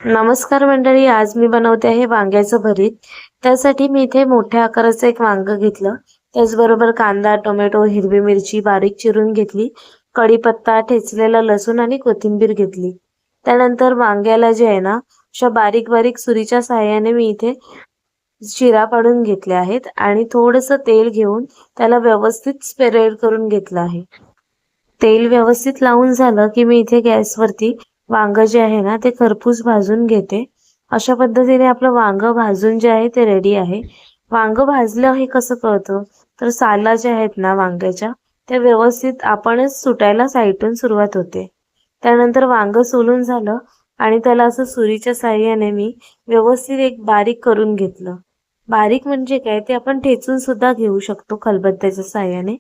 नमस्कार मंडळी, आज मी बनवते आहे वांग्याचं भरीत. त्यासाठी मी इथे मोठ्या आकाराचं एक वांग घेतलं. त्याचबरोबर कांदा, टोमॅटो, हिरवी मिरची बारीक चिरून घेतली. कढीपत्ता, ठेचलेला लसूण आणि कोथिंबीर घेतली. त्यानंतर वांग्याला जे आहे ना, अशा बारीक बारीक सुरीच्या साहाय्याने मी इथे चिरा पाडून घेतले आहेत आणि थोडंसं तेल घेऊन त्याला व्यवस्थित स्प्रेड करून घेतलं आहे. तेल व्यवस्थित लावून झालं की मी इथे गॅसवरती वांग जे आहे ना ते खरपूस भाजून घेते. अशा पद्धतीने आपलं वांग भाजून जे आहे ते रेडी आहे. वांग भाजलं हे कसं कळतं, तर साला ज्या आहेत ना वांग्याच्या त्या व्यवस्थित आपणच सुटायला साईडून सुरुवात होते. त्यानंतर वांग सोलून झालं आणि त्याला असं सुरीच्या साहाय्याने मी व्यवस्थित एक बारीक करून घेतलं. बारीक म्हणजे काय, ते आपण ठेचून सुद्धा घेऊ शकतो खलबत्त्याच्या साहाय्याने.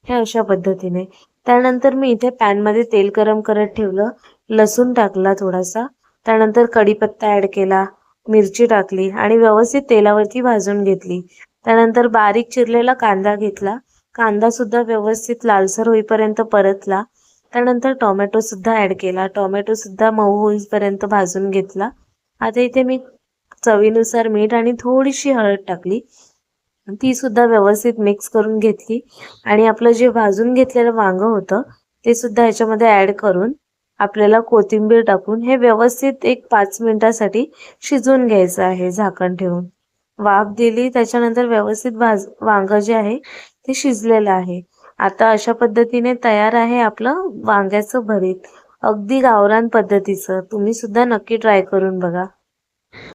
हे अशा पद्धतीने. त्यानंतर मी इथे पॅनमध्ये तेल गरम करत ठेवलं. लसूण टाकला थोडासा. त्यानंतर कढीपत्ता ॲड केला, मिरची टाकली आणि व्यवस्थित तेलावरती भाजून घेतली. त्यानंतर बारीक चिरलेला कांदा घेतला. कांदा सुद्धा व्यवस्थित लालसर होईपर्यंत परतला. त्यानंतर टोमॅटो सुद्धा ॲड केला. टोमॅटो सुद्धा मऊ होईपर्यंत भाजून घेतला. आता इथे मी चवीनुसार मीठ आणि थोडीशी हळद टाकली. ती सुद्धा व्यवस्थित मिक्स करून घेतली आणि आपलं जे भाजून घेतलेलं वांग होतं ते सुद्धा ह्याच्यामध्ये ॲड करून आपल्याला कोथिंबीर टाकून हे व्यवस्थित एक 5 मिनिटासाठी शिजवून घ्यायचं आहे झाकण ठेवून. वाफ दिली त्याच्यानंतर व्यवस्थित वांग जे आहे ते शिजलेलं आहे. आता अशा पद्धतीने तयार आहे आपलं वांग्याचं भरीत. अगदी गावरान पद्धतीचं. तुम्ही सुद्धा नक्की ट्राय करून बघा.